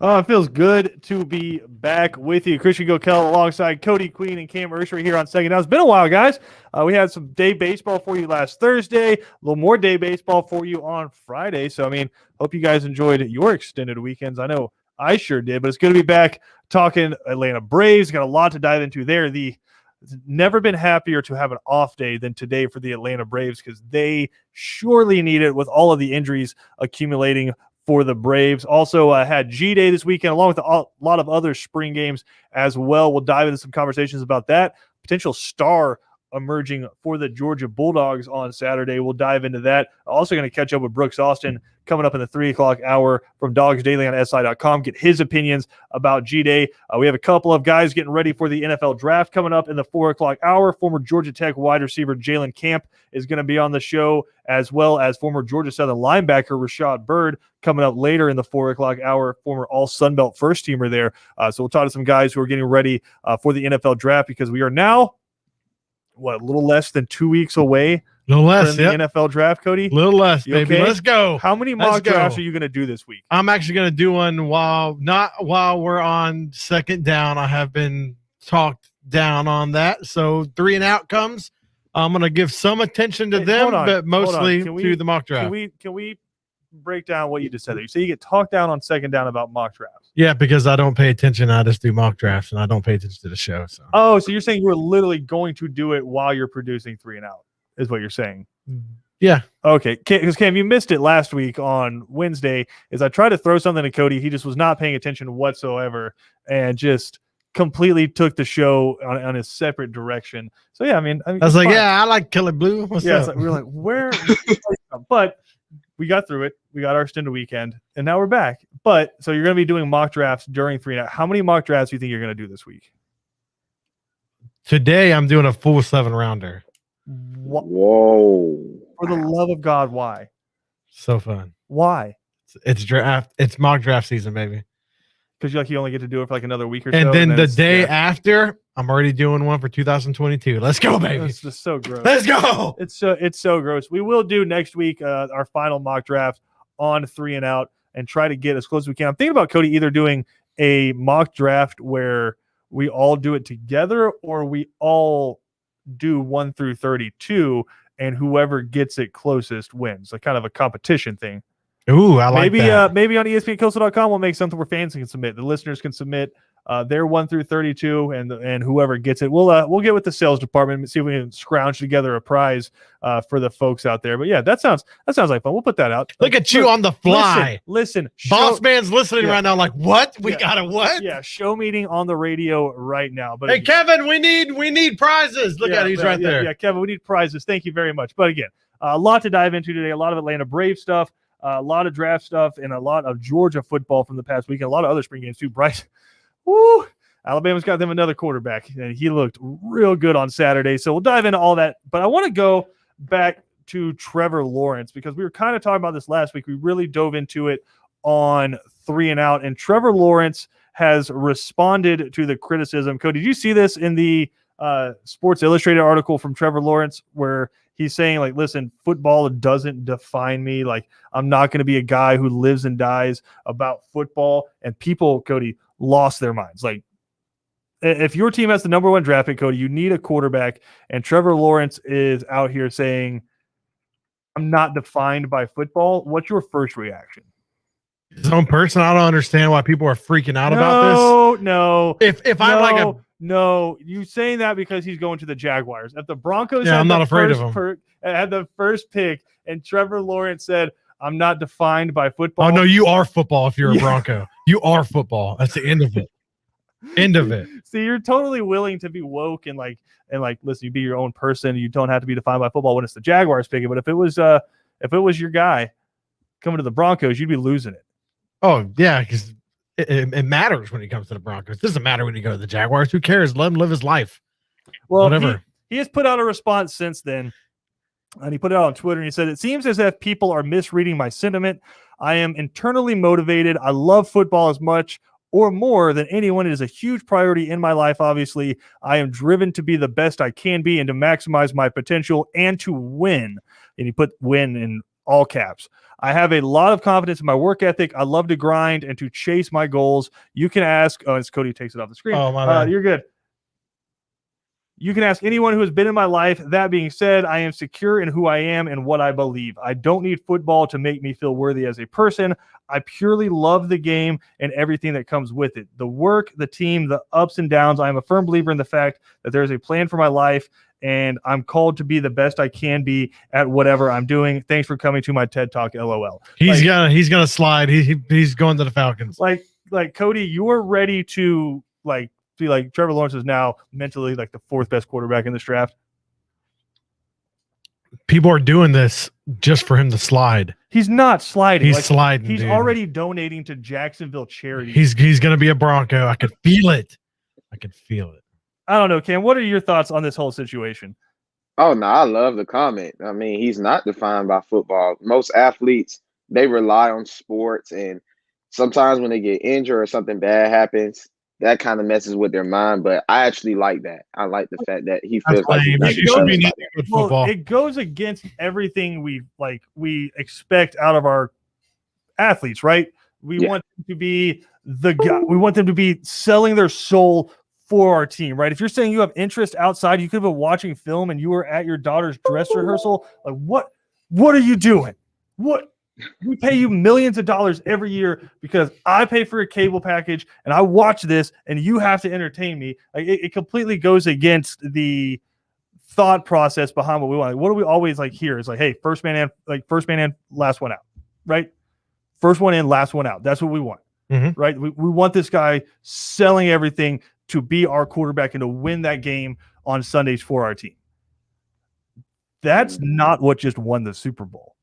It feels good to be back with you. Christian Gokel alongside Cody Queen and Cam Ursher here on Second Down. It's been a while, guys. We had some day baseball for you last Thursday, a little more day baseball for you on Friday. So, hope you guys enjoyed your extended weekends. I know I sure did, but it's good to be back talking Atlanta Braves. Got a lot to dive into there. It's never been happier to have an off day than today for the Atlanta Braves because they surely need it with all of the injuries accumulating for the Braves. Also had G-Day this weekend, along with a lot of other spring games as well. We'll dive into some conversations about that. Potential star emerging for the Georgia Bulldogs on Saturday. We'll dive into that. Also going to catch up with Brooks Austin coming up in the 3 o'clock hour from Dogs Daily on SI.com. Get his opinions about G-Day. We have a couple of guys getting ready for the NFL draft coming up in the 4 o'clock hour. Former Georgia Tech wide receiver Jalen Camp is going to be on the show, as well as former Georgia Southern linebacker Rashad Byrd coming up later in the 4 o'clock hour, former all Sunbelt first teamer there. So we'll talk to some guys who are getting ready for the NFL draft because we are now a little less than 2 weeks away from the NFL draft, Cody? A little less, baby. Okay? Let's go. How many mock drafts are you going to do this week? I'm actually going to do one while we're on second down. I have been talked down on that. So 3 and out comes. I'm going to give some attention to them, but mostly to the mock draft. Can we break down what you just said there? You say you get talked down on second down about mock drafts. Yeah, because I don't pay attention. I just do mock drafts, and I don't pay attention to the show. So. Oh, so you're saying you were literally going to do it while you're producing 3 and out, is what you're saying? Yeah. Okay, because Cam, you missed it last week on Wednesday. As I tried to throw something to Cody, he just was not paying attention whatsoever, and just completely took the show on a separate direction. So yeah, I was like, yeah, I like Kelly Blue. What's up? Like, we were like, where? But we got through it. We got our extended weekend, and now we're back. But so you're going to be doing mock drafts during 3 and out. How many mock drafts do you think you're going to do this week? Today, I'm doing a full 7-rounder. Whoa! For the love of God, why? So fun. Why? It's draft. It's mock draft season, baby. Because you only get to do it for like another week or so. And then the day after, I'm already doing one for 2022. Let's go, baby. It's just so gross. Let's go. It's so gross. We will do next week our final mock draft on 3 and out and try to get as close as we can. I'm thinking about Cody either doing a mock draft where we all do it together or we all do 1 through 32 and whoever gets it closest wins. Like kind of a competition thing. Ooh, I like that. Maybe on ESPNCoastal.com we'll make something where fans can submit. The listeners can submit their 1 through 32, and whoever gets it, we'll get with the sales department and see if we can scrounge together a prize for the folks out there. But yeah, that sounds like fun. We'll put that out. Look at you on the fly. Listen, Boss man's listening right now. Like what? We got a what? Yeah, show meeting on the radio right now. But hey, again, Kevin, we need prizes. Look at it, he's right there. Yeah, Kevin, we need prizes. Thank you very much. But again, a lot to dive into today. A lot of Atlanta Braves stuff. A lot of draft stuff and a lot of Georgia football from the past weekend. A lot of other spring games too. Bryce, woo! Alabama's got them another quarterback, and he looked real good on Saturday. So we'll dive into all that. But I want to go back to Trevor Lawrence because we were kind of talking about this last week. We really dove into it on 3 and out, and Trevor Lawrence has responded to the criticism. Cody, did you see this in the Sports Illustrated article from Trevor Lawrence where he's saying, like, listen, football doesn't define me. Like, I'm not going to be a guy who lives and dies about football. And people, Cody, lost their minds. Like, if your team has the number 1 draft pick, Cody, you need a quarterback. And Trevor Lawrence is out here saying, I'm not defined by football. What's your first reaction? His own person, I don't understand why people are freaking out about this. No. If I'm like a No, you saying that because he's going to the Jaguars. If the Broncos I'm not afraid of him. Had the first pick, and Trevor Lawrence said, I'm not defined by football. Oh, no, you are football if you're a Bronco. You are football. That's the end of it. End of it. See, you're totally willing to be woke and listen, you be your own person. You don't have to be defined by football when it's the Jaguars picking. But if it was your guy coming to the Broncos, you'd be losing it. Oh, yeah, because it matters when it comes to the Broncos. It doesn't matter when you go to the Jaguars. Who cares? Let him live his life. Well, whatever. He has put out a response since then, and he put it out on Twitter, and he said, it seems as if people are misreading my sentiment. I am internally motivated. I love football as much or more than anyone. It is a huge priority in my life, obviously. I am driven to be the best I can be and to maximize my potential and to win. And he put win in all caps. I have a lot of confidence in my work ethic. I love to grind and to chase my goals. You can ask, as Cody takes it off the screen. Oh, my bad. You're good. You can ask anyone who has been in my life. That being said, I am secure in who I am and what I believe. I don't need football to make me feel worthy as a person. I purely love the game and everything that comes with it. The work, the team, the ups and downs. I am a firm believer in the fact that there is a plan for my life, and I'm called to be the best I can be at whatever I'm doing. Thanks for coming to my TED Talk, LOL. He's gonna slide. He's going to the Falcons. Like Cody, you're ready to be like Trevor Lawrence is now mentally like the fourth best quarterback in this draft. People are doing this just for him to slide. He's not sliding. He's sliding. He's dude. already donating to Jacksonville charity. He's going to be a Bronco. I could feel it. I don't know, Cam. What are your thoughts on this whole situation? Oh, no, I love the comment. I mean, he's not defined by football. Most athletes, they rely on sports, and sometimes when they get injured or something bad happens, that kind of messes with their mind. But I actually like that. I like the fact that he feels like he's not defined by that. Well, it goes against everything we expect out of our athletes, right? We want them to be the guy. We want them to be selling their soul for our team, right? If you're saying you have interest outside, you could have been watching film and you were at your daughter's dress rehearsal. Like, what are you doing? What? We pay you millions of dollars every year because I pay for a cable package and I watch this and you have to entertain me. Like, it completely goes against the thought process behind what we want. Like, what do we always hear? It's like, hey, first man in, last one out, right? First one in, last one out. That's what we want, right? We want this guy selling everything to be our quarterback and to win that game on Sundays for our team. That's not what just won the Super Bowl.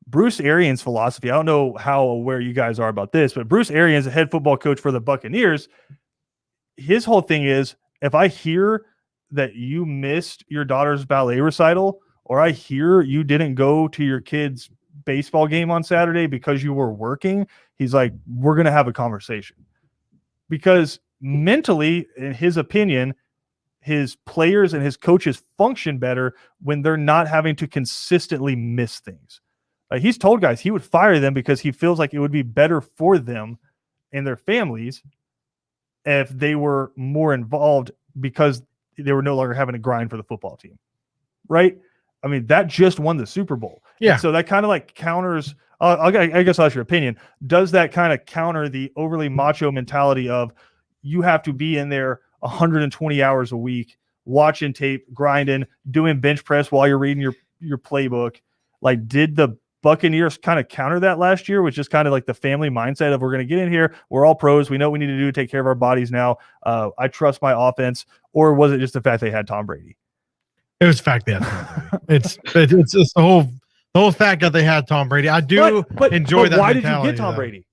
Bruce Arians' philosophy, I don't know how aware you guys are about this, but Bruce Arians, the head football coach for the Buccaneers, his whole thing is, if I hear that you missed your daughter's ballet recital, or I hear you didn't go to your kid's baseball game on Saturday because you were working, he's like, we're going to have a conversation. Because mentally, in his opinion, his players and his coaches function better when they're not having to consistently miss things. He's told guys he would fire them because he feels like it would be better for them and their families if they were more involved because they were no longer having to grind for the football team. Right? I mean, that just won the Super Bowl. Yeah. And so that kind of counters, I guess I'll ask your opinion. Does that kind of counter the overly macho mentality of you have to be in there 120 hours a week, watching tape, grinding, doing bench press while you're reading your playbook? Like, did the Buccaneers kind of counter that last year, which is kind of like the family mindset of, we're going to get in here, we're all pros, we know what we need to do to take care of our bodies now, I trust my offense? Or was it just the fact they had Tom Brady? It was the fact they had Tom Brady. It's just the whole fact that they had Tom Brady. I do enjoy that. Why did you get Tom Brady?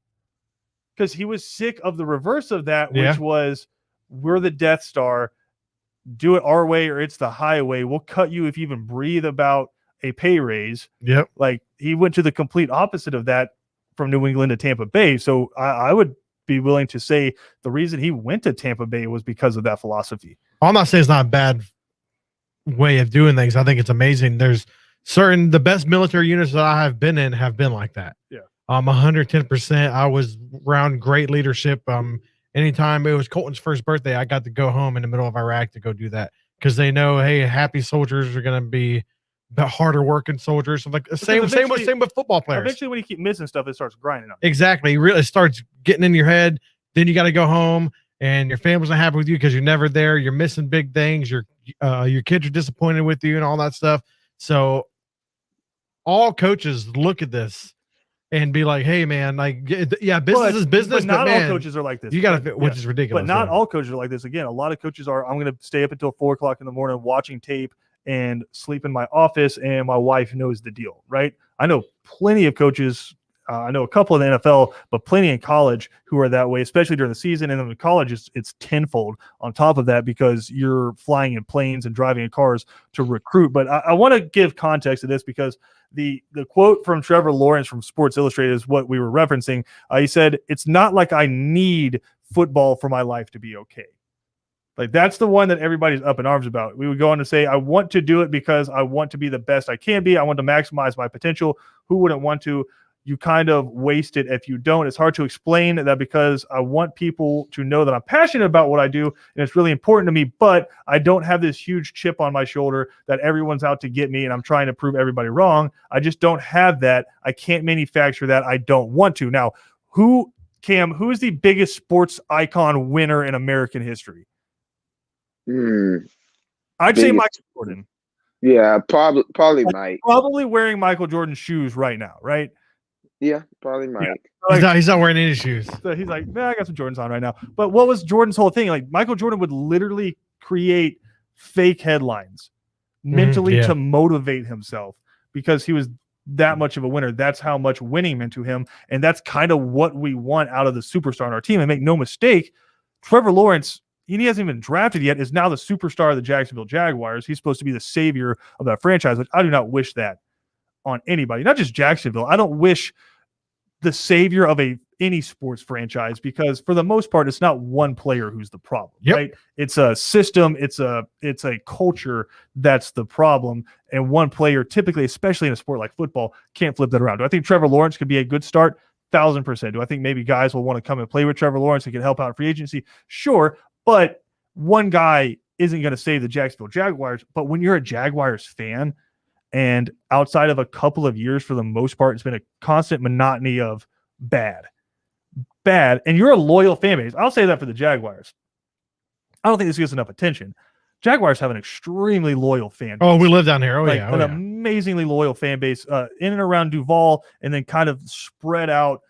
Because he was sick of the reverse of that, which was, we're the Death Star, do it our way or it's the highway. We'll cut you if you even breathe about a pay raise. Yep. Like, he went to the complete opposite of that from New England to Tampa Bay. So I would be willing to say the reason he went to Tampa Bay was because of that philosophy. I'm not saying it's not a bad way of doing things. I think it's amazing. There's the best military units that I have been in have been like that. Yeah. 110%. I was around great leadership. Anytime it was Colton's first birthday, I got to go home in the middle of Iraq to go do that because they know, hey, happy soldiers are going to be the harder working soldiers. Like same with football players. Eventually, when you keep missing stuff, it starts grinding on you. Exactly. It really starts getting in your head. Then you got to go home, and your family's not happy with you because you're never there. You're missing big things. Your kids are disappointed with you and all that stuff. So all coaches look at this and be like, "Hey, man, business is business." But not all coaches are like this. You got to, which is ridiculous. But not all coaches are like this. Again, a lot of coaches are, I'm going to stay up until 4:00 in the morning watching tape and sleep in my office, and my wife knows the deal, right? I know plenty of coaches. I know a couple in the NFL, but plenty in college who are that way, especially during the season. And then in college, it's tenfold on top of that because you're flying in planes and driving in cars to recruit. But I want to give context to this because the quote from Trevor Lawrence from Sports Illustrated is what we were referencing. He said, "It's not like I need football for my life to be okay." Like, that's the one that everybody's up in arms about. We would go on to say, I want to do it because I want to be the best I can be. I want to maximize my potential. Who wouldn't want to? You kind of waste it if you don't. It's hard to explain that because I want people to know that I'm passionate about what I do and it's really important to me, but I don't have this huge chip on my shoulder that everyone's out to get me and I'm trying to prove everybody wrong. I just don't have that. I can't manufacture that. I don't want to. Now, who is the biggest sports icon winner in American history? I'd say Michael Jordan. Yeah, probably Mike. Probably wearing Michael Jordan's shoes right now, right? Yeah, probably Mike. Yeah. He's not wearing any shoes. So he's like, I got some Jordans on right now. But what was Jordan's whole thing? Like, Michael Jordan would literally create fake headlines mentally to motivate himself because he was that much of a winner. That's how much winning meant to him. And that's kind of what we want out of the superstar on our team. And make no mistake, Trevor Lawrence, he hasn't even drafted yet, is now the superstar of the Jacksonville Jaguars. He's supposed to be the savior of that franchise, which I do not wish that on anybody, not just Jacksonville. I don't wish the savior of any sports franchise because for the most part, it's not one player who's the problem, right? It's a system. It's a culture that's the problem. And one player, typically, especially in a sport like football, can't flip that around. Do I think Trevor Lawrence could be a good start? 1,000%. Do I think maybe guys will want to come and play with Trevor Lawrence and can help out in free agency? Sure. But one guy isn't going to save the Jacksonville Jaguars. But when you're a Jaguars fan, and outside of a couple of years, for the most part, it's been a constant monotony of bad. And you're a loyal fan base. I'll say that for the Jaguars. I don't think this gets enough attention. Jaguars have an extremely loyal fan base. Oh, we live down here. An amazingly loyal fan base in and around Duval, and then kind of spread out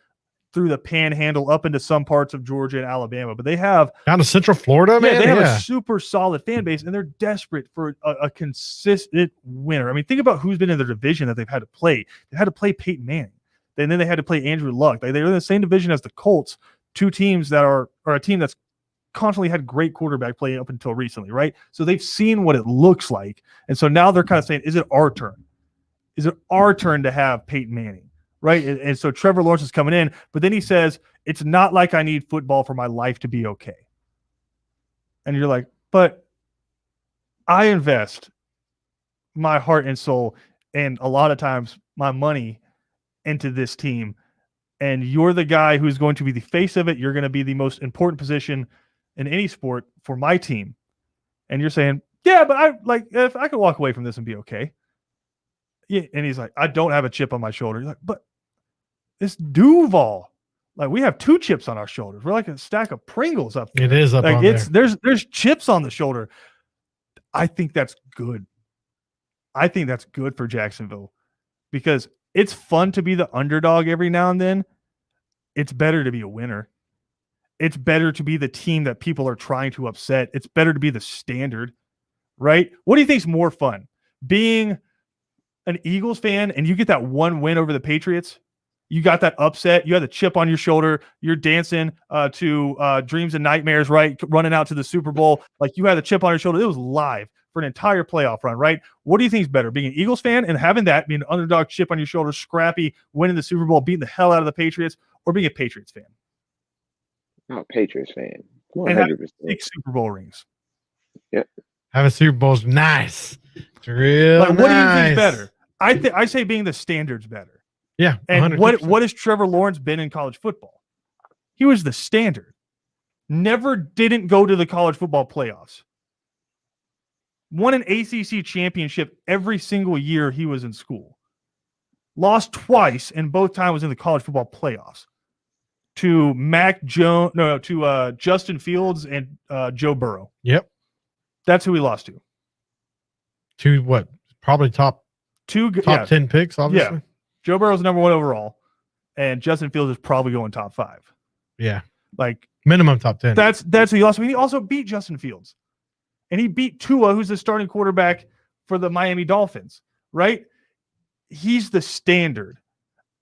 through the panhandle up into some parts of Georgia and Alabama. But they have down to Central Florida, man. They have a super solid fan base, and they're desperate for a consistent winner. I mean, think about who's been in their division that they've had to play. They had to play Peyton Manning. And then they had to play Andrew Luck. They're in the same division as the Colts, two teams that are a team that's constantly had great quarterback play up until recently, right? So they've seen what it looks like. And so now they're kind of saying, is it our turn? Is it our turn to have Peyton Manning? Right. And so Trevor Lawrence is coming in, but then he says, it's not like I need football for my life to be okay. And you're like, but I invest my heart and soul and a lot of times my money into this team. And you're the guy who's going to be the face of it. You're going to be the most important position in any sport for my team. And you're saying, yeah, but if I could walk away from this and be okay. Yeah. And he's like, I don't have a chip on my shoulder. You're like, but it's Duval. Like, we have two chips on our shoulders. We're like a stack of Pringles up there. It is up on there. There's chips on the shoulder. I think that's good. I think that's good for Jacksonville because it's fun to be the underdog every now and then. It's better to be a winner. It's better to be the team that people are trying to upset. It's better to be the standard, right? What do you think is more fun? Being an Eagles fan and you get that one win over the Patriots? You got that upset. You had the chip on your shoulder. You're dancing to Dreams and Nightmares, right? Running out to the Super Bowl. Like, you had the chip on your shoulder. It was live for an entire playoff run, right? What do you think is better? Being an Eagles fan and having that, being an underdog, chip on your shoulder, scrappy, winning the Super Bowl, beating the hell out of the Patriots, or being a Patriots fan? Oh, Patriots fan. 100%. And having 6 Super Bowl rings. Yep. Having Super Bowl's nice. It's real nice. What do you think is better? I say being the standard's better. Yeah. And what has Trevor Lawrence been in college football? He was the standard. Didn't go to the college football playoffs. Won an ACC championship every single year he was in school. Lost twice, and both times was in the college football playoffs. To Justin Fields and Joe Burrow. Yep. That's who he lost to. To what? Probably top 10 picks, obviously. Yeah. Joe Burrow's number 1 overall, and Justin Fields is probably going top 5. Yeah. Like, minimum top 10. That's who he lost. I mean, he also beat Justin Fields. And he beat Tua, who's the starting quarterback for the Miami Dolphins, right? He's the standard.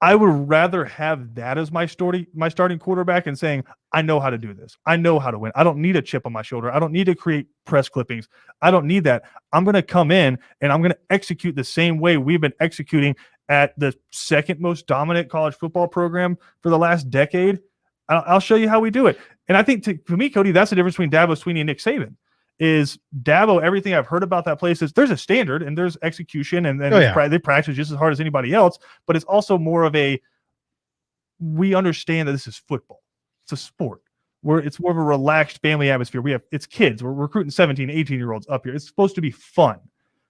I would rather have that as my starting quarterback and saying, I know how to do this. I know how to win. I don't need a chip on my shoulder. I don't need to create press clippings. I don't need that. I'm going to come in and I'm going to execute the same way we've been executing at the second most dominant college football program for the last decade. I'll show you how we do it. And I think, for me, Cody, that's the difference between Dabo Swinney and Nick Saban. is Dabo. Everything I've heard about that place is there's a standard and there's execution, and then they practice just as hard as anybody else. But it's also more of we understand that this is football. It's a sport. It's more of a relaxed family atmosphere. It's kids. We're recruiting 17, 18-year-olds up here. It's supposed to be fun.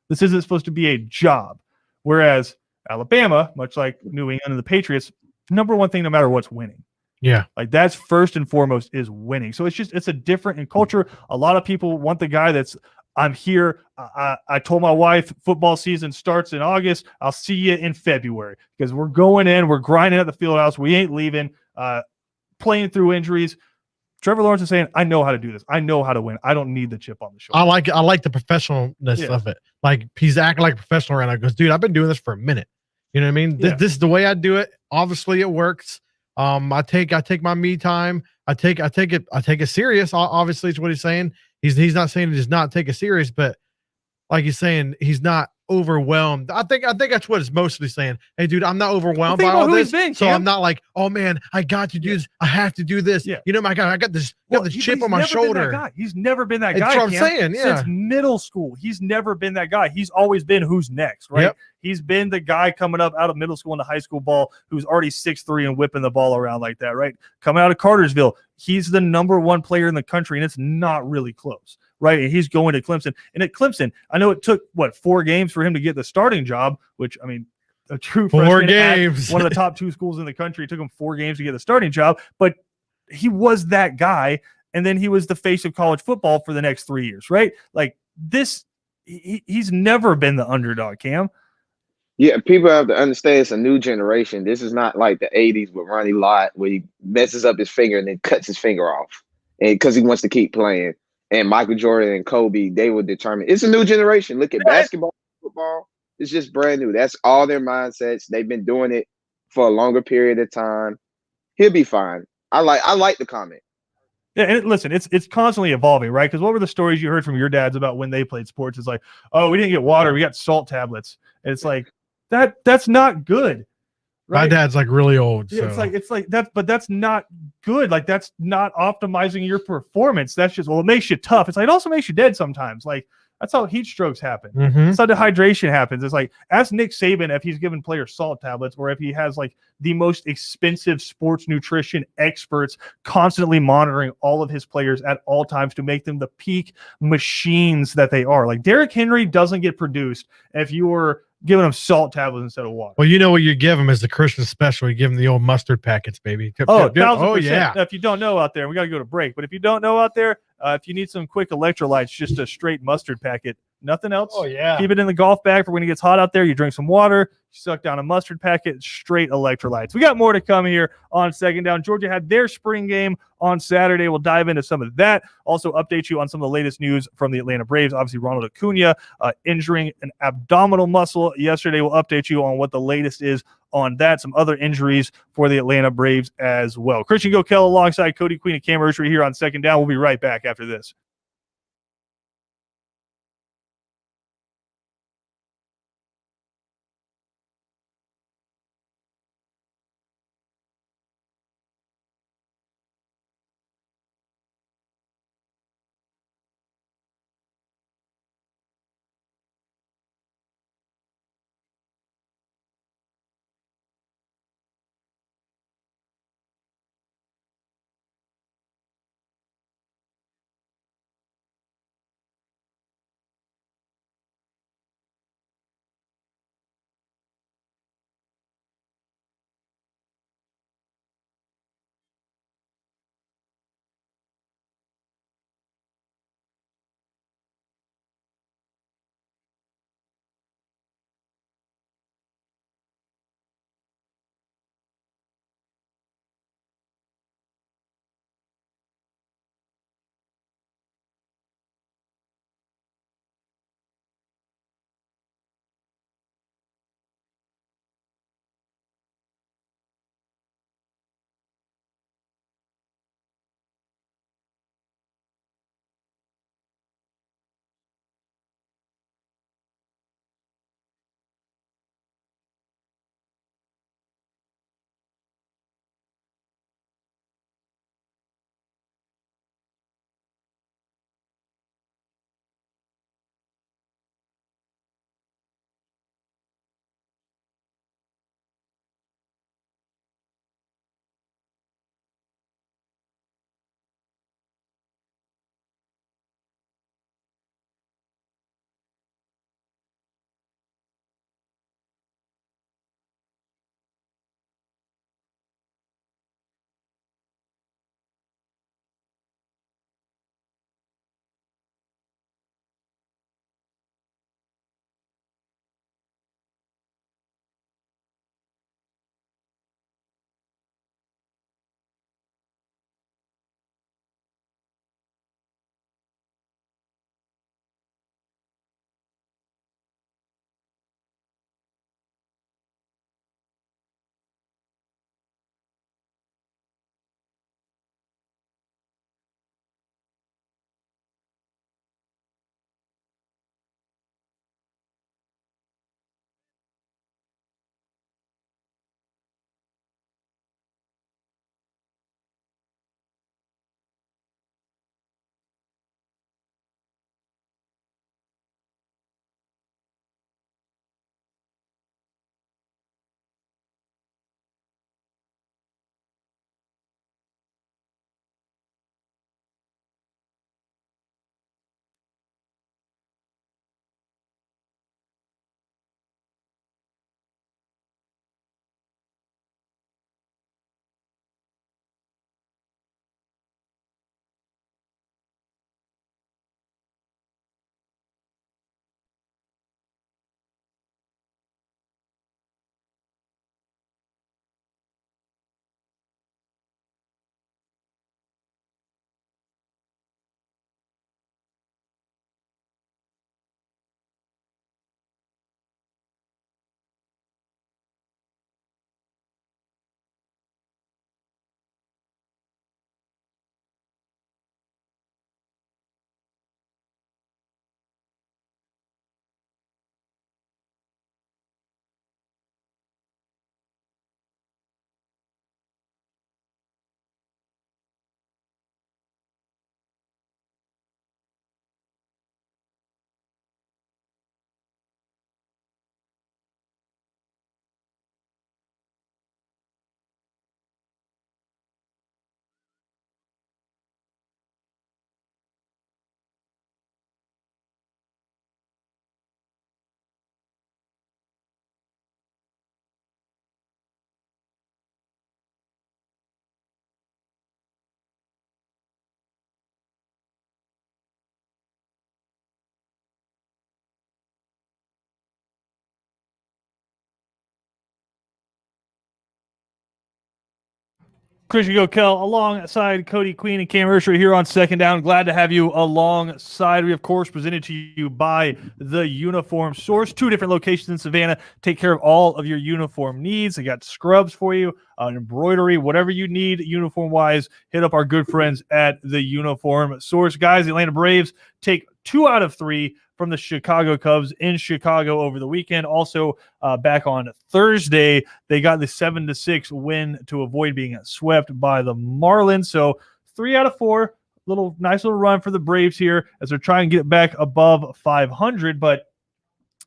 This isn't supposed to be a job. Whereas Alabama, much like New England and the Patriots, number one thing, no matter what's winning. Yeah. Like that's first and foremost is winning. So it's a different in culture. A lot of people want the guy that's, I'm here. I told my wife football season starts in August. I'll see you in February because we're going in, we're grinding at the field house. We ain't leaving, playing through injuries. Trevor Lawrence is saying, I know how to do this. I know how to win. I don't need the chip on the shoulder. I like the professionalness of it. Like he's acting like a professional right now. He goes, dude, I've been doing this for a minute. You know what I mean? Yeah. This is the way I do it. Obviously it works. I take my me time. I take it serious. Obviously, it's what he's saying. He's not saying he does not take it serious, but like he's saying, he's not overwhelmed. I think that's what it's mostly saying. Hey, dude, I'm not overwhelmed by all this. So I'm not like, oh man, I got to do this. I have to do this. Yeah. You know, my God, I got this chip on my shoulder. He's never been that guy. That's what I'm saying. Yeah. Since middle school, he's never been that guy. He's always been who's next, right? Yep. He's been the guy coming up out of middle school into high school ball who's already 6'3" and whipping the ball around like that, right? Coming out of Cartersville, he's the number one player in the country, and it's not really close. Right, and he's going to Clemson. And at Clemson, I know it took 4 games for him to get the starting job, which I mean, a true 4 games. One of the top 2 schools in the country. It took him 4 games to get the starting job, but he was that guy, and then he was the face of college football for the next 3 years, right? Like this, he's never been the underdog, Cam. Yeah, people have to understand it's a new generation. This is not like the 80s with Ronnie Lott where he messes up his finger and then cuts his finger off, and because he wants to keep playing. And Michael Jordan and Kobe, they will determine. It's a new generation. Look at basketball, football. It's just brand new. That's all their mindsets. They've been doing it for a longer period of time. He'll be fine. I like the comment. Yeah, and listen, it's constantly evolving, right? Because what were the stories you heard from your dads about when they played sports? It's like, oh, we didn't get water, we got salt tablets. And it's like that's not good. Right? My dad's like really old. Yeah, so. it's like that, but that's not good. Like that's not optimizing your performance. That's just it makes you tough. It's like it also makes you dead sometimes. Like that's how heat strokes happen. Mm-hmm. That's how dehydration happens. It's like ask Nick Saban if he's giving players salt tablets or if he has like the most expensive sports nutrition experts constantly monitoring all of his players at all times to make them the peak machines that they are. Like Derrick Henry doesn't get produced if you're giving them salt tablets instead of water. Well, you know what you give them is the Christmas special. You give them the old mustard packets, baby. Oh, 1,000%. Yeah. Now, if you don't know out there, we got to go to break. But if you don't know out there, if you need some quick electrolytes, just a straight mustard packet, nothing else. Oh, yeah. Keep it in the golf bag for when it gets hot out there. You drink some water, you suck down a mustard packet, straight electrolytes. We got more to come here on Second Down. Georgia had their spring game on Saturday. We'll dive into some of that. Also update you on some of the latest news from the Atlanta Braves. Obviously, Ronald Acuna injuring an abdominal muscle yesterday. We'll update you on what the latest is on that. Some other injuries for the Atlanta Braves as well. Christian Gokel alongside Cody Queen and Cam Ursery here on Second Down. We'll be right back after this. Christian Gokel alongside Cody Queen and Cam Ursher here on Second Down. Glad to have you alongside. We, of course, presented to you by The Uniform Source. 2 different locations in Savannah. Take care of all of your uniform needs. They got scrubs for you, embroidery, whatever you need uniform-wise. Hit up our good friends at The Uniform Source. Guys, the Atlanta Braves take 2 out of 3 from the Chicago Cubs in Chicago over the weekend. Also, back on Thursday, they got the 7-6 win to avoid being swept by the Marlins. So 3 out of 4, nice little run for the Braves here as they're trying to get back above 500. But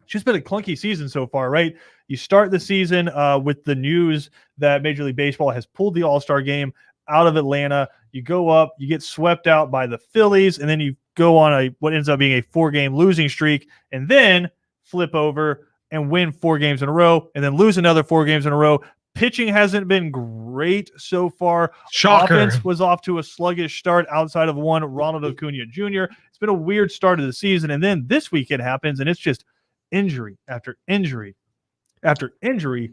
it's just been a clunky season so far, right? You start the season with the news that Major League Baseball has pulled the All-Star game out of Atlanta. You go up, you get swept out by the Phillies, and then you go on what ends up being a 4-game losing streak, and then flip over and win 4 games in a row, and then lose another 4 games in a row. Pitching hasn't been great so far. Shocker. Offense was off to a sluggish start outside of one Ronald Acuna Jr. It's been a weird start of the season, and then this weekend happens, and it's just injury after injury after injury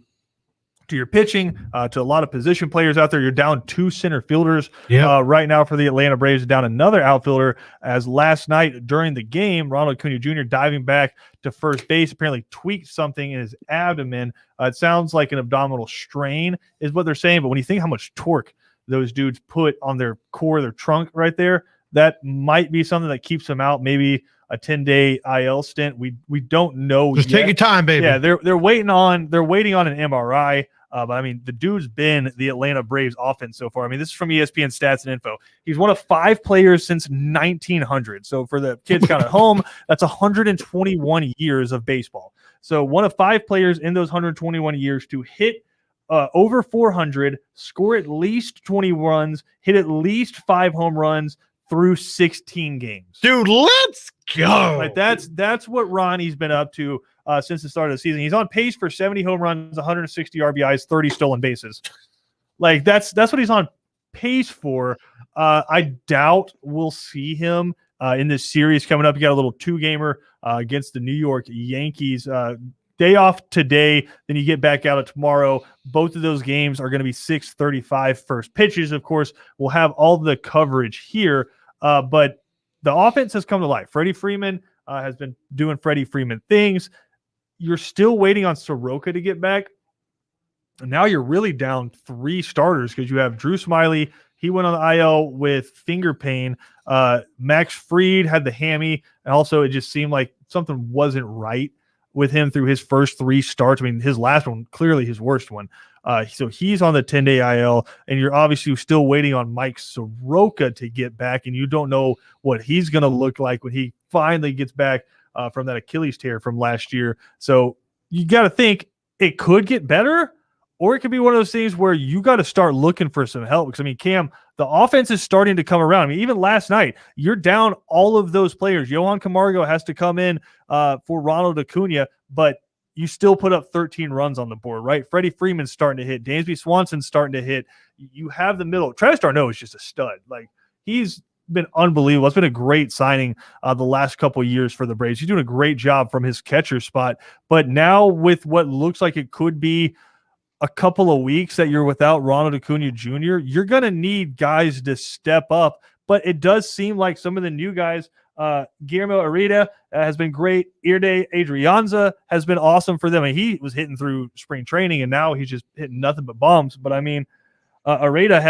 to your pitching, to a lot of position players out there. You're down 2 center fielders right now for the Atlanta Braves, down another outfielder, as last night during the game, Ronald Acuna Jr. diving back to first base, apparently tweaked something in his abdomen. It sounds like an abdominal strain is what they're saying, but when you think how much torque those dudes put on their core, their trunk right there, that might be something that keeps them out, maybe a 10-day IL stint. We don't know Just yet. take your time, baby. Yeah, they're waiting on an MRI. But I mean, the dude's been the Atlanta Braves offense so far. I mean, this is from ESPN Stats and Info. He's one of 5 players since 1900. So for the kids down at home, that's 121 years of baseball. So one of 5 players in those 121 years to hit over 400, score at least 20 runs, hit at least 5 home runs through 16 games. Dude, let's go. Like that's what Ronnie's been up to since the start of the season. He's on pace for 70 home runs, 160 RBIs, 30 stolen bases. Like that's what he's on pace for. I doubt we'll see him in this series coming up. You got a little 2-gamer against the New York Yankees. Day off today, then you get back out at tomorrow. Both of those games are going to be 6:35 first pitches. Of course, we'll have all the coverage here, but the offense has come to life. Freddie Freeman has been doing Freddie Freeman things. You're still waiting on Soroka to get back. And now you're really down 3 starters because you have Drew Smyly. He went on the IL with finger pain. Max Fried had the hammy. And also, it just seemed like something wasn't right with him through his first 3 starts. I mean, his last one, clearly his worst one. So he's on the 10-day IL, and you're obviously still waiting on Mike Soroka to get back, and you don't know what he's going to look like when he finally gets back from that Achilles tear from last year. So you got to think it could get better, or it could be one of those things where you got to start looking for some help. Because, I mean, Cam, the offense is starting to come around. I mean, even last night, you're down all of those players. Johan Camargo has to come in for Ronald Acuna, but you still put up 13 runs on the board, right? Freddie Freeman's starting to hit. Dansby Swanson's starting to hit. You have the middle. Travis d'Arnaud is just a stud. Like, he's been unbelievable. It's been a great signing the last couple of years for the Braves. He's doing a great job from his catcher spot. But now with what looks like it could be a couple of weeks that you're without Ronald Acuna Jr., you're going to need guys to step up. But it does seem like some of the new guys, Guillermo Arita has been great. Irde Adrianza has been awesome for them. And he was hitting through spring training, and now he's just hitting nothing but bombs. But, I mean, Aradia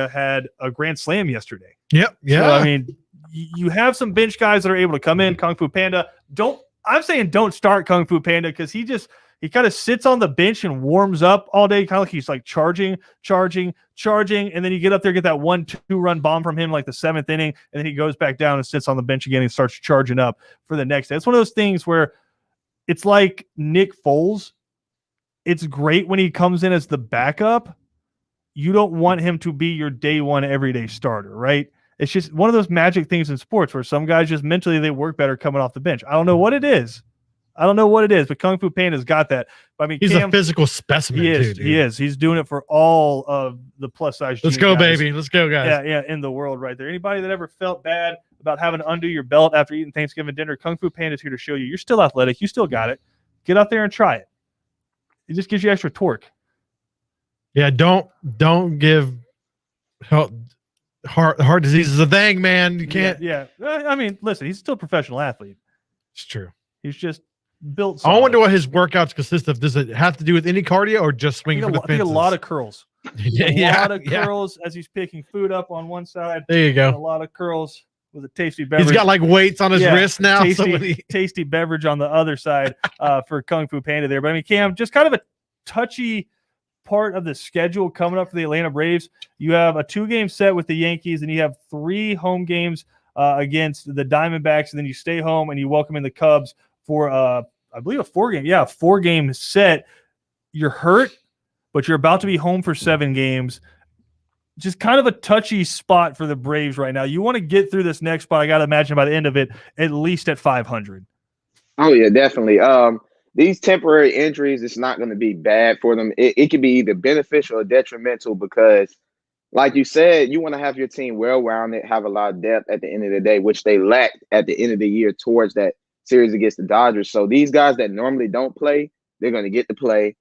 had a grand slam yesterday. Yep. Yeah. So, I mean, you have some bench guys that are able to come in. Kung Fu Panda. I'm saying don't start Kung Fu Panda because he kind of sits on the bench and warms up all day, kind of like he's like charging, and then you get up there, get that 1-2 run bomb from him like the 7th inning, and then he goes back down and sits on the bench again and starts charging up for the next day. It's one of those things where it's like Nick Foles. It's great when he comes in as the backup. You don't want him to be your day one everyday starter, right? It's just one of those magic things in sports where some guys just mentally they work better coming off the bench. I don't know what it is. But Kung Fu Panda's got that. But, I mean, he's a physical specimen. He is. He's doing it for all of the plus size. Let's go, baby. Let's go, guys. Yeah, in the world right there. Anybody that ever felt bad about having to undo your belt after eating Thanksgiving dinner, Kung Fu Panda's here to show you're still athletic. You still got it. Get out there and try it. It just gives you extra torque. Yeah, don't give Heart disease is a thing, man. You can't. Yeah. I mean, listen, he's still a professional athlete. It's true. He's just built I solid. wonder what his workouts consist of. Does it have to do with any cardio or just swinging for the fences? I think a lot of curls. A lot of curls as he's picking food up on one side. There you go. A lot of curls with a tasty beverage. He's got like weights on his wrist now. Tasty beverage on the other side for Kung Fu Panda there. But I mean, Cam, just kind of a touchy part of the schedule coming up for the Atlanta Braves. You have a 2-game set with the Yankees, and you have 3 home games against the Diamondbacks, and then you stay home and you welcome in the Cubs for I believe a 4-game set. You're hurt, but you're about to be home for 7 games. Just kind of a touchy spot for the Braves right now. You want to get through this next spot, I got to imagine by the end of it, at least at 500. Oh, yeah, definitely. These temporary injuries, it's not going to be bad for them. It could be either beneficial or detrimental because, like you said, you want to have your team well-rounded, have a lot of depth at the end of the day, which they lacked at the end of the year towards that series against the Dodgers. So these guys that normally don't play, they're going to get to play,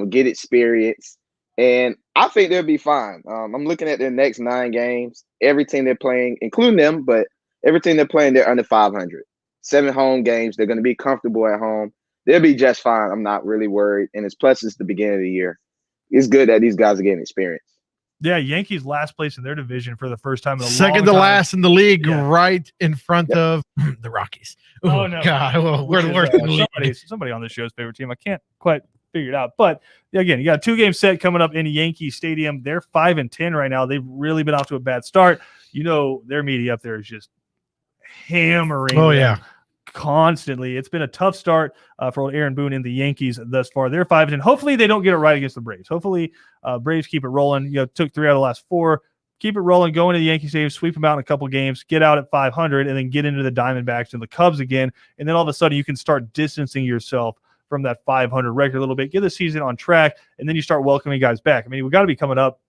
get experience, and I think they'll be fine. I'm looking at their next 9 games. Every team they're playing, including them, but every team they're playing, they're under 500. 7 home games. They're going to be comfortable at home. They'll be just fine. I'm not really worried. And it's the beginning of the year. It's good that these guys are getting experience. Yeah, Yankees last place in their division for the first time in a second to last in the league, right in front of the Rockies. Oh no, God, well, we're the worst in the league. Somebody on this show's favorite team. I can't quite figure it out, but again, you got a 2-game set coming up in Yankee Stadium. They're 5-10 right now. They've really been off to a bad start. You know, their media up there is just hammering. Oh yeah. Constantly. It's been a tough start for old Aaron Boone and the Yankees thus far. They're 5-10. Hopefully they don't get it right against the Braves. Hopefully Braves keep it rolling. You know, took 3 out of the last 4. Keep it rolling, go into the Yankee Stadium, sweep them out in a couple games, get out at 500, and then get into the Diamondbacks and the Cubs again. And then all of a sudden you can start distancing yourself from that 500 record a little bit, get the season on track, and then you start welcoming guys back. I mean, we got to be coming up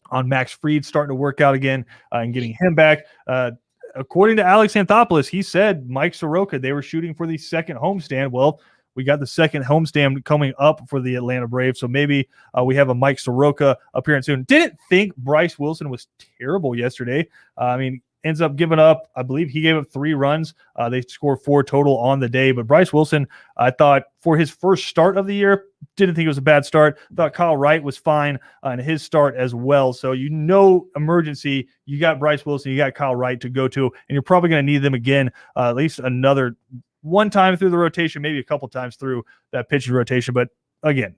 on Max Fried starting to work out again and getting him back. According to Alex Anthopoulos, he said Mike Soroka, they were shooting for the second homestand. Well, we got the second homestand coming up for the Atlanta Braves, so maybe we have a Mike Soroka appearance soon. Didn't think Bryce Wilson was terrible yesterday. I mean, ends up giving up, I believe he gave up 3 runs. They scored 4 total on the day. But Bryce Wilson, I thought for his first start of the year, didn't think it was a bad start. Thought Kyle Wright was fine in his start as well. So emergency, you got Bryce Wilson, you got Kyle Wright to go to, and you're probably going to need them again at least another one time through the rotation, maybe a couple times through that pitching rotation. But again,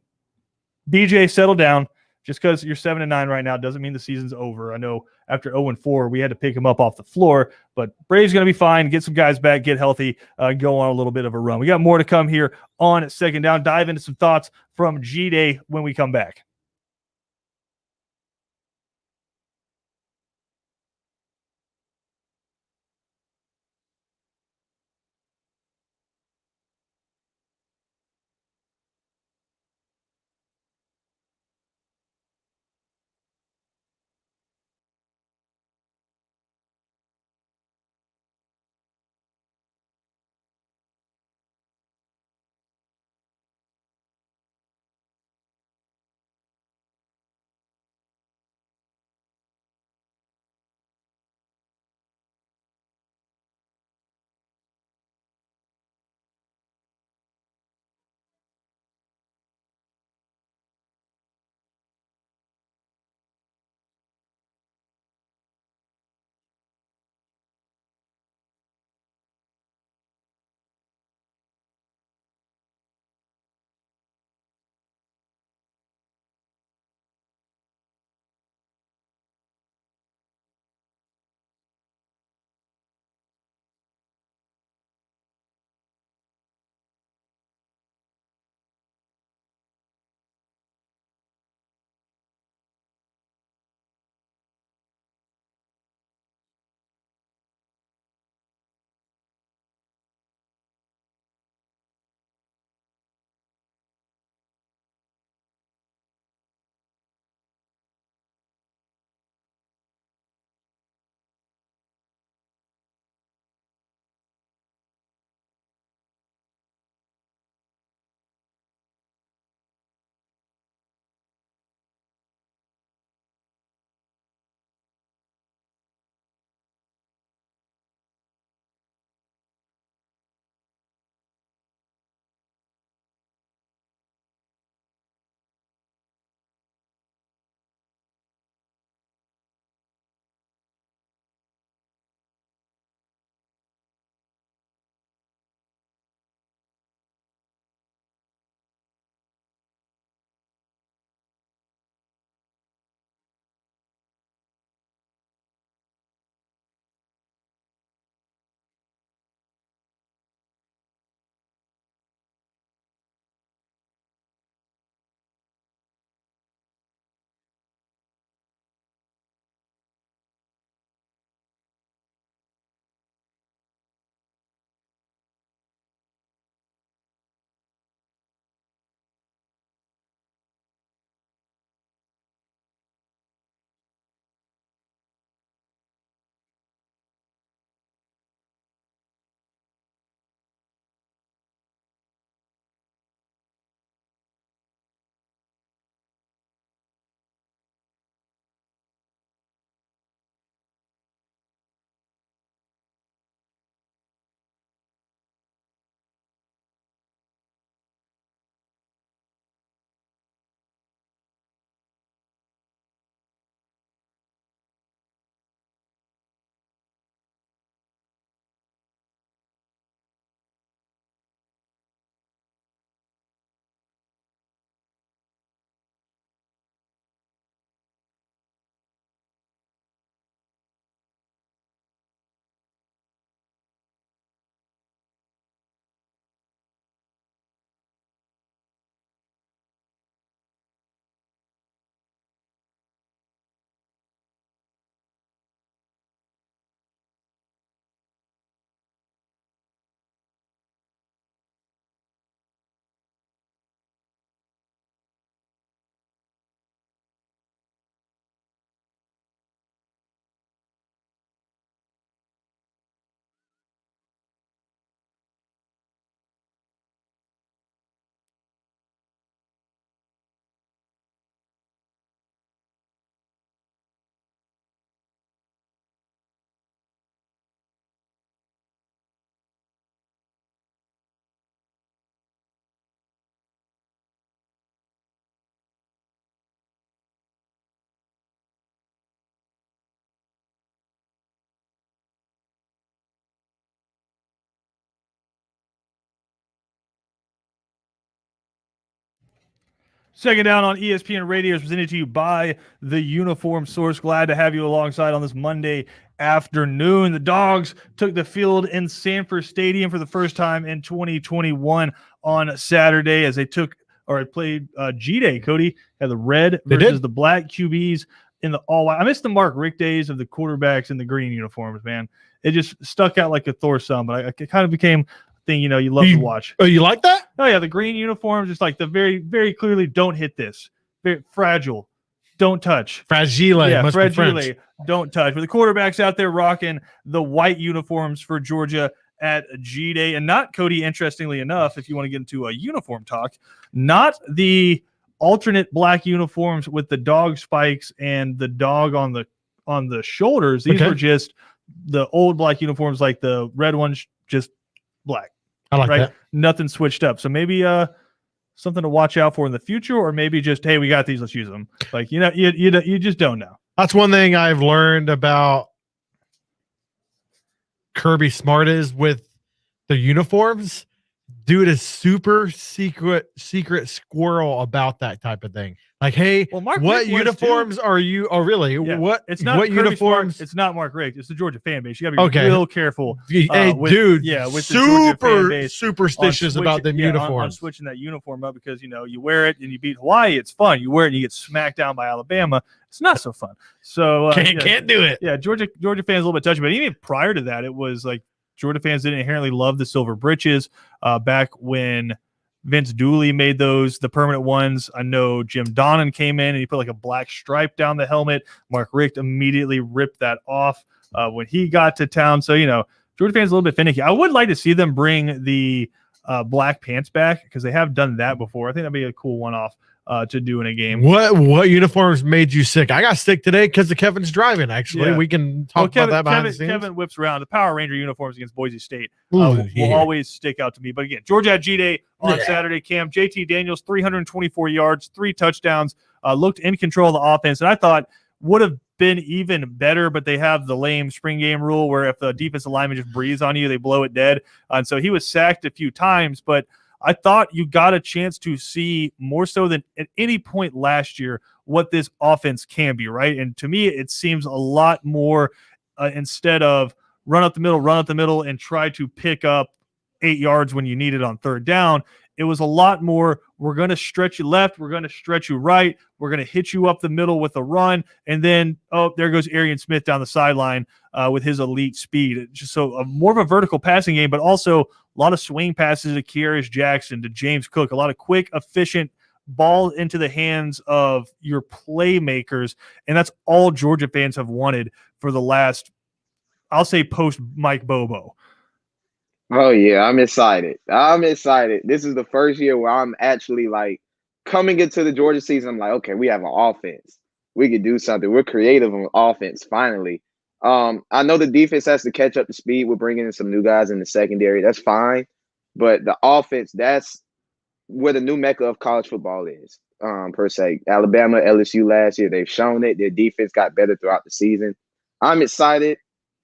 BJ, settle down. Just because you're 7-9 right now doesn't mean the season's over. I know after 0-4, we had to pick him up off the floor, but Braves going to be fine. Get some guys back, get healthy, go on a little bit of a run. We got more to come here on Second Down. Dive into some thoughts from G-Day when we come back. Second Down on ESPN Radio is presented to you by the Uniform Source. Glad to have you alongside on this Monday afternoon. The Dogs took the field in Sanford Stadium for the first time in 2021 on Saturday as they played G-Day. Cody had the red versus the black QBs in the all-white. I miss the Mark Richt days of the quarterbacks in the green uniforms, man. It just stuck out like a Thor sun, but it kind of became thing you love to watch. Oh, you like that? Oh yeah, the green uniforms, just like the very, very clearly don't hit this. Very fragile, don't touch. Fragile, yeah, must fragile, be French. don't touch. But the quarterbacks out there rocking the white uniforms for Georgia at G-Day, and not, Cody, interestingly enough, if you want to get into a uniform talk, not the alternate black uniforms with the dog spikes and the dog on the shoulders. These were just the old black uniforms, like the red ones, just black. I like that. Nothing switched up. So maybe something to watch out for in the future, or maybe just, hey, we got these, let's use them. Like, you just don't know. That's one thing I've learned about Kirby Smart is with the uniforms. Dude is super secret squirrel about that type of thing. Like, hey, what uniforms are you? Oh, really? Yeah. What Kirby uniforms? Smart, it's not Mark Richt. It's the Georgia fan base. You got to be real careful. Hey, dude, with super superstitious about them uniforms. On switching that uniform up because you wear it and you beat Hawaii. It's fun. You wear it and you get smacked down by Alabama. It's not so fun. So can't do it. Yeah, Georgia fans a little bit touchy, but even prior to that, it was like Georgia fans didn't inherently love the silver britches back when Vince Dooley made those, the permanent ones. I know Jim Donnan came in and he put like a black stripe down the helmet. Mark Richt immediately ripped that off when he got to town. So, Georgia fans a little bit finicky. I would like to see them bring the black pants back because they have done that before. I think that'd be a cool one-off to do in a game. What uniforms made you sick? I got sick today because of Kevin's driving. Actually, we can talk about that behind the scenes. Kevin whips around the Power Ranger uniforms against Boise State. Will always stick out to me. But again, Georgia at G-Day on Saturday. Cam, JT Daniels, 324 yards, 3 touchdowns, looked in control of the offense, and I thought would have been even better, but they have the lame spring game rule where if the defensive lineman just breathes on you, they blow it dead. And so he was sacked a few times, but I thought you got a chance to see more so than at any point last year what this offense can be, right? And to me, it seems a lot more instead of run up the middle and try to pick up 8 yards when you need it on third down. It was a lot more, we're going to stretch you left, we're going to stretch you right, we're going to hit you up the middle with a run, and then, there goes Arian Smith down the sideline with his elite speed. Just so more of a vertical passing game, but also a lot of swing passes to Kearis Jackson, to James Cook, a lot of quick, efficient ball into the hands of your playmakers, and that's all Georgia fans have wanted for the last, I'll say, post Mike Bobo. Oh, yeah, I'm excited. This is the first year where I'm actually, coming into the Georgia season, I'm like, okay, we have an offense. We could do something. We're creative on offense, finally. I know the defense has to catch up to speed. We're bringing in some new guys in the secondary. That's fine. But the offense, that's where the new mecca of college football is, per se. Alabama, LSU last year, they've shown it. Their defense got better throughout the season. I'm excited.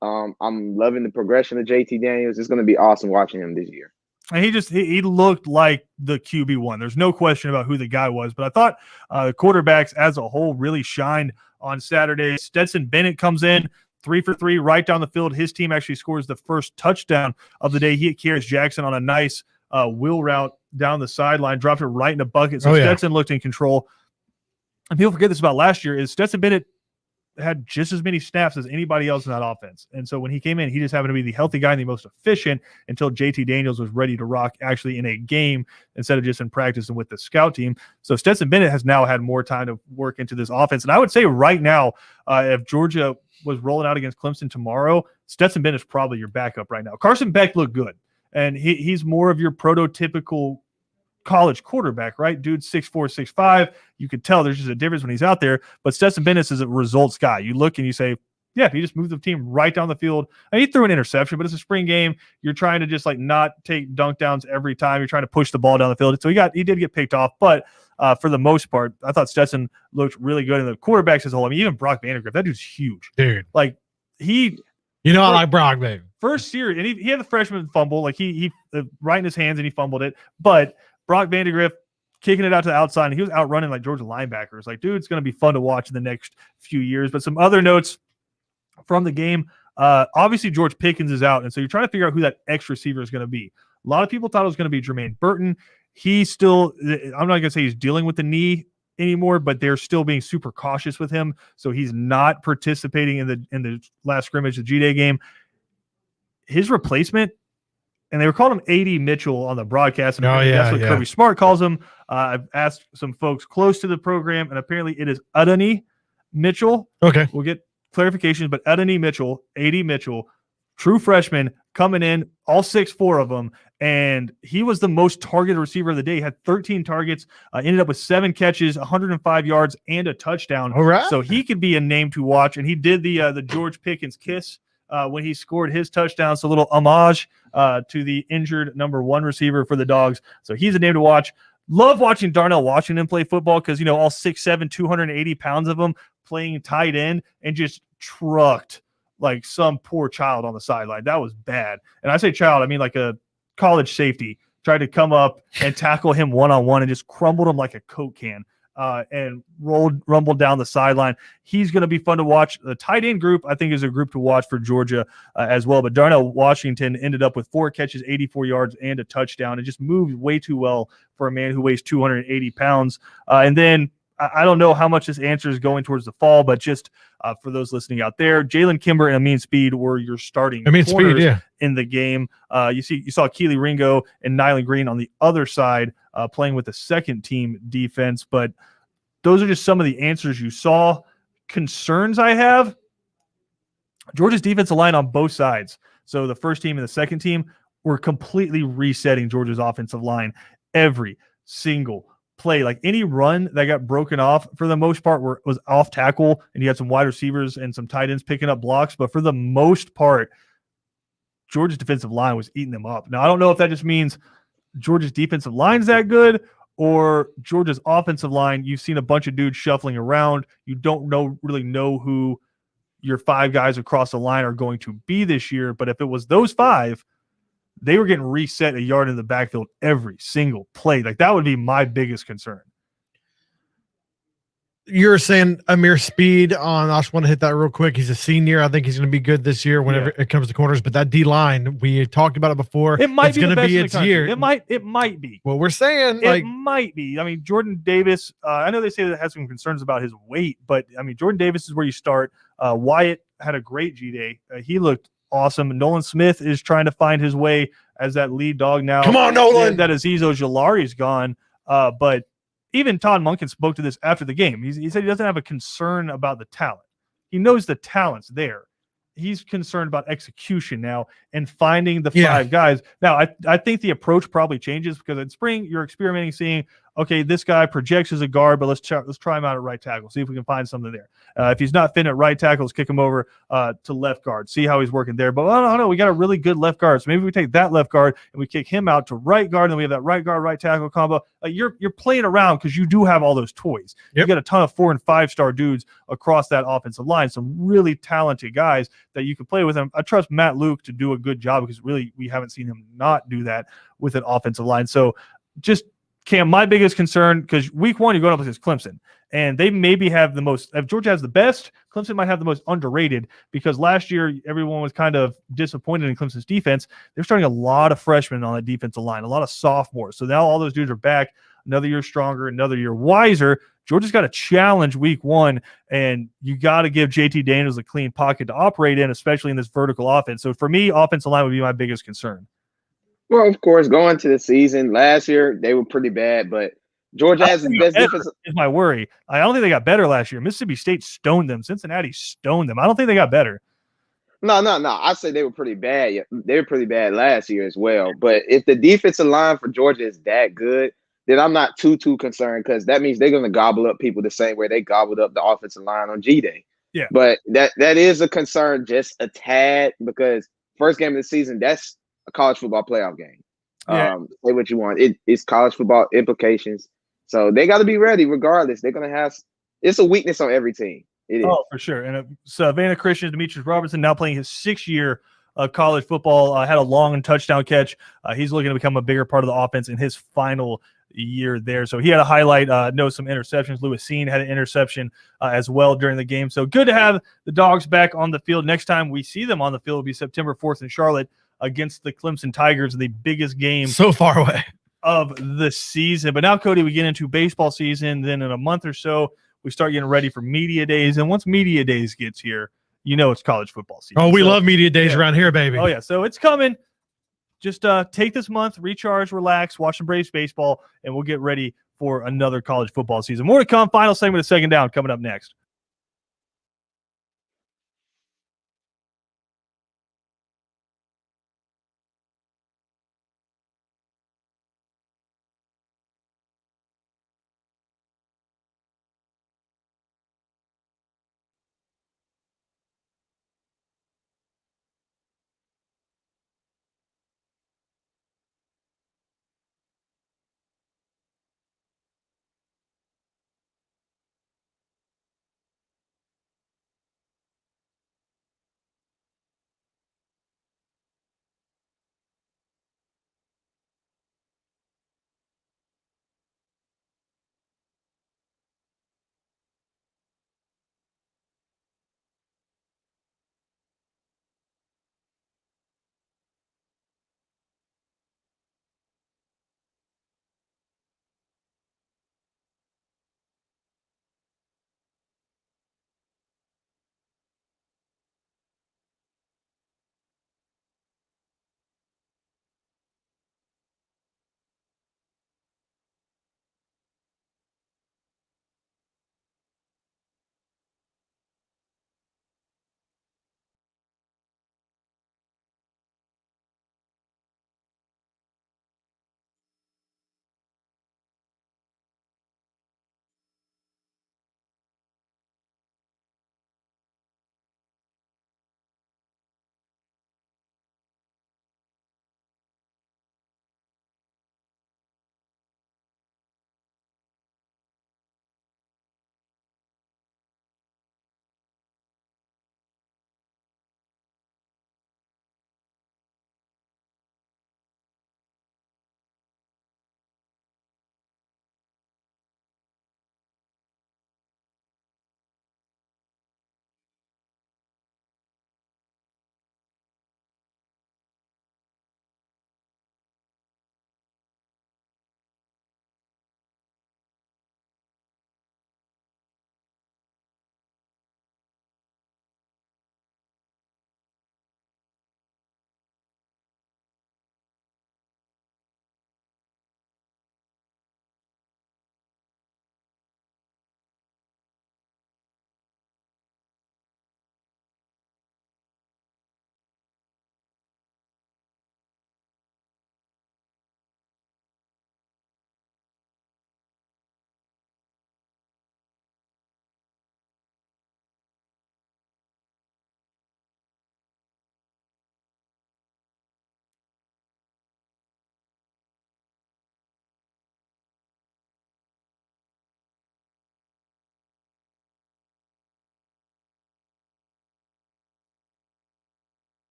I'm loving the progression of JT Daniels. It's going to be awesome watching him this year. And he looked like the QB1. There's no question about who the guy was. But I thought quarterbacks as a whole really shined on Saturday. Stetson Bennett comes in 3 for 3 right down the field. His team actually scores the first touchdown of the day. He hit Kearis Jackson on a nice wheel route down the sideline, dropped it right in the bucket. So Stetson looked in control. And people forget this about last year is Stetson Bennett had just as many snaps as anybody else in that offense. And so when he came in, he just happened to be the healthy guy and the most efficient until JT Daniels was ready to rock actually in a game instead of just in practice and with the scout team. So Stetson Bennett has now had more time to work into this offense. And I would say right now, if Georgia was rolling out against Clemson tomorrow, Stetson Bennett is probably your backup right now. Carson Beck looked good, and he's more of your prototypical college quarterback, right? Dude, 6'4", 6'5". You could tell there's just a difference when he's out there. But Stetson Bennett is a results guy. You look and you say, yeah, he just moved the team right down the field. And he threw an interception, but it's a spring game. You're trying to just not take dunk downs every time. You're trying to push the ball down the field. So he did get picked off, but for the most part, I thought Stetson looked really good. And the quarterbacks as a whole, I mean, even Brock Vandagriff, that dude's huge. Dude. I like Brock, baby. First year, and he had the freshman fumble. He right in his hands and he fumbled it. But Brock Vandagriff, kicking it out to the outside, and he was outrunning like Georgia linebackers. Like, dude, it's going to be fun to watch in the next few years. But some other notes from the game. Obviously, George Pickens is out, and so you're trying to figure out who that X receiver is going to be. A lot of people thought it was going to be Jermaine Burton. He's still, I'm not going to say he's dealing with the knee anymore, but they're still being super cautious with him. So he's not participating in the last scrimmage, the G-Day game. His replacement, and they were calling him A.D. Mitchell on the broadcast. And that's what Kirby Smart calls him. I've asked some folks close to the program, and apparently it is Adonai Mitchell. Okay. We'll get clarifications, but Adonai Mitchell, A.D. Mitchell, true freshman, coming in, all 6'4" of them, and he was the most targeted receiver of the day. He had 13 targets, ended up with 7 catches, 105 yards, and a touchdown. All right. So he could be a name to watch, and he did the George Pickens kiss when he scored his touchdown. So a little homage to the injured number 1 receiver for the Dogs. So he's a name to watch. Love watching Darnell Washington play football because, all 6'7", 280 pounds of him playing tight end and just trucked like some poor child on the sideline. That was bad. And I say child, I mean like a college safety tried to come up and tackle him one-on-one and just crumbled him like a Coke can and rumbled down the sideline. He's going to be fun to watch. The tight end group, I think, is a group to watch for Georgia as well. But Darnell Washington ended up with 4 catches, 84 yards, and a touchdown. It just moved way too well for a man who weighs 280 pounds. And then I don't know how much this answer is going towards the fall, but just for those listening out there, Jalen Kimber and Amin Speed were your starting corners in the game. You saw Keely Ringo and Nyland Green on the other side playing with the second team defense, but those are just some of the answers you saw. Concerns I have, Georgia's defensive line on both sides. So the first team and the second team were completely resetting Georgia's offensive line every single play. Like any run that got broken off for the most part was off tackle, and you had some wide receivers and some tight ends picking up blocks, but for the most part Georgia's defensive line was eating them up. Now I don't know if that just means Georgia's defensive line's that good or Georgia's offensive line. You've seen a bunch of dudes shuffling around. You don't really know who your 5 guys across the line are going to be this year, but if it was those 5, they were getting reset a yard in the backfield every single play. Like that would be my biggest concern. You're saying Amir Speed on, I just want to hit that real quick. He's a senior. I think he's going to be good this year whenever it comes to corners, but that D line, we talked about it before. It might be going to be its year. It might be. Well, we're saying it might be. I mean, Jordan Davis, I know they say that it has some concerns about his weight, but I mean, Jordan Davis is where you start. Wyatt had a great G-Day. He looked awesome. Nolan Smith is trying to find his way as that lead dog now. Come on, Nolan. That Azeez Ojulari is gone. But even Todd Monken spoke to this after the game. He said he doesn't have a concern about the talent. He knows the talent's there. He's concerned about execution now and finding the 5 guys. Now, I think the approach probably changes because in spring you're experimenting, seeing, okay, this guy projects as a guard, but let's try him out at right tackle, see if we can find something there. If he's not fitting at right tackle, let's kick him over to left guard, see how he's working there. But I don't know, we got a really good left guard, so maybe we take that left guard and we kick him out to right guard, and then we have that right guard, right tackle combo. You're playing around because you do have all those toys. You got a ton of 4- and 5-star dudes across that offensive line, some really talented guys that you can play with them. I trust Matt Luke to do a good job because really we haven't seen him not do that with an offensive line. So just Cam, my biggest concern, because week 1 you're going up against Clemson, and they maybe have the most. If Georgia has the best, Clemson might have the most underrated, because last year everyone was kind of disappointed in Clemson's defense. They're starting a lot of freshmen on that defensive line, a lot of sophomores. So now all those dudes are back, another year stronger, another year wiser. Georgia's got a challenge week 1, and you got to give JT Daniels a clean pocket to operate in, especially in this vertical offense. So for me, offensive line would be my biggest concern. Well, of course, going to the season last year, they were pretty bad, but Georgia has the best defense. Is my worry. I don't think they got better last year. Mississippi State stoned them. Cincinnati stoned them. I don't think they got better. No. I say they were pretty bad. They were pretty bad last year as well. But if the defensive line for Georgia is that good, then I'm not too concerned, because that means they're going to gobble up people the same way they gobbled up the offensive line on G-Day. Yeah. But that is a concern, just a tad, because first game of the season, that's a college football playoff game. Yeah. Say what you want. It's college football implications. So they got to be ready regardless. They're going to have – it's a weakness on every team. It is. Oh, for sure. And Savannah Christian, Demetrius Robertson, now playing his 6th year of college football, had a long touchdown catch. He's looking to become a bigger part of the offense in his final year there. So he had a highlight, know some interceptions. Lewis Cine had an interception as well during the game. So good to have the Dogs back on the field. Next time we see them on the field will be September 4th in Charlotte against the Clemson Tigers, the biggest game so far away of the season. But now, Cody, we get into baseball season. Then in a month or so, we start getting ready for media days. And once media days gets here, you know it's college football season. Oh, we love media days around here, baby. Oh, yeah. So it's coming. Just take this month, recharge, relax, watch some Braves baseball, and we'll get ready for another college football season. More to come. Final segment of Second Down coming up next.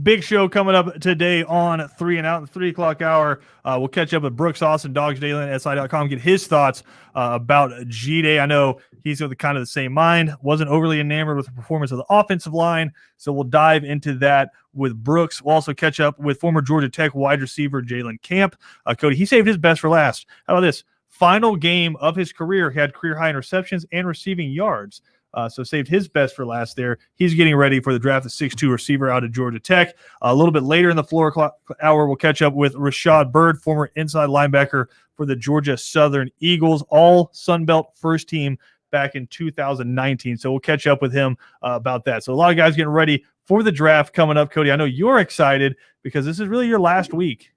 Big show coming up today on 3 and Out, the 3 o'clock hour. We'll catch up with Brooks Austin, Dogs Daily at SI.com, get his thoughts about G-Day. I know he's with kind of the same mind, wasn't overly enamored with the performance of the offensive line, so we'll dive into that with Brooks. We'll also catch up with former Georgia Tech wide receiver Jalen Camp. Cody, he saved his best for last. How about this? Final game of his career, he had career-high interceptions and receiving yards. So saved his best for last there. He's getting ready for the draft, the 6'2 receiver out of Georgia Tech. A little bit later in the floor hour, we'll catch up with Rashad Byrd, former inside linebacker for the Georgia Southern Eagles, all Sun Belt first team back in 2019. So we'll catch up with him about that. So a lot of guys getting ready for the draft coming up. Cody, I know you're excited because this is really your last week.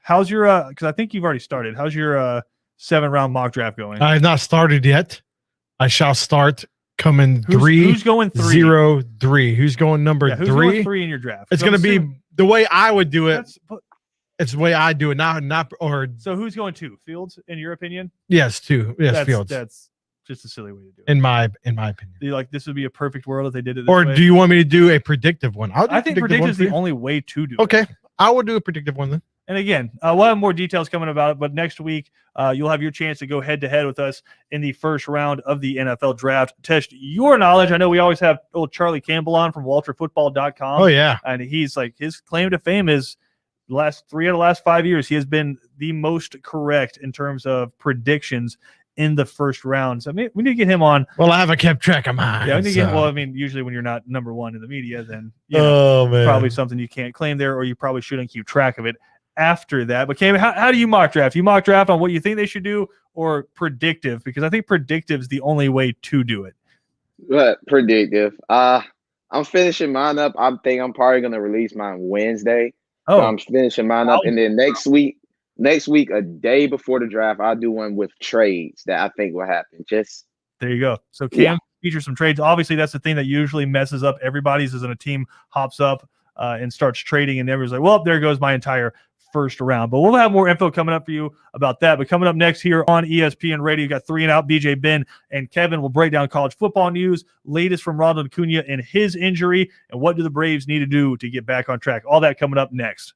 How's your because I think you've already started. How's your 7-round mock draft going? I have not started yet. I shall start coming who's going 3-0-3. Who's going number who's 3? Going 3 in your draft? It's going to be the way I would do it. It's the way I do it. So who's going 2? Fields, in your opinion? Yes, 2. Yes, Fields. That's just a silly way to do it. In my opinion. This would be a perfect world if they did it this or way. Do you want me to do a predictive one? I think predictive is the only way to do it. Okay. I will do a predictive one then. And again, we'll have more details coming about it, but next week you'll have your chance to go head-to-head with us in the first round of the NFL Draft. Test your knowledge. I know we always have old Charlie Campbell on from WalterFootball.com. Oh, yeah. And he's like, his claim to fame is the last 3 out of the last 5 years, he has been the most correct in terms of predictions in the first round. So we need to get him on. Well, I haven't kept track of mine. Yeah, we need to get, well, I mean, usually when you're not number 1 in the media, then man, probably something you can't claim there, or you probably shouldn't keep track of it after that. But Cam, how do you mock draft? You mock draft on what you think they should do or predictive? Because I think predictive is the only way to do it. But predictive. I'm finishing mine up. I think I'm probably going to release mine Wednesday. Oh, so I'm finishing mine up, and then next week, a day before the draft, I'll do one with trades that I think will happen. Just there you go. So Cam features some trades. Obviously, that's the thing that usually messes up everybody's is when a team hops up and starts trading, and everyone's like, well, there goes my entire first round. But we'll have more info coming up for you about that. But coming up next here on ESPN Radio, you got 3 and Out. BJ, Ben, and Kevin will break down college football news, latest from Ronald Acuna and his injury, and what do the Braves need to do to get back on track. All that coming up next.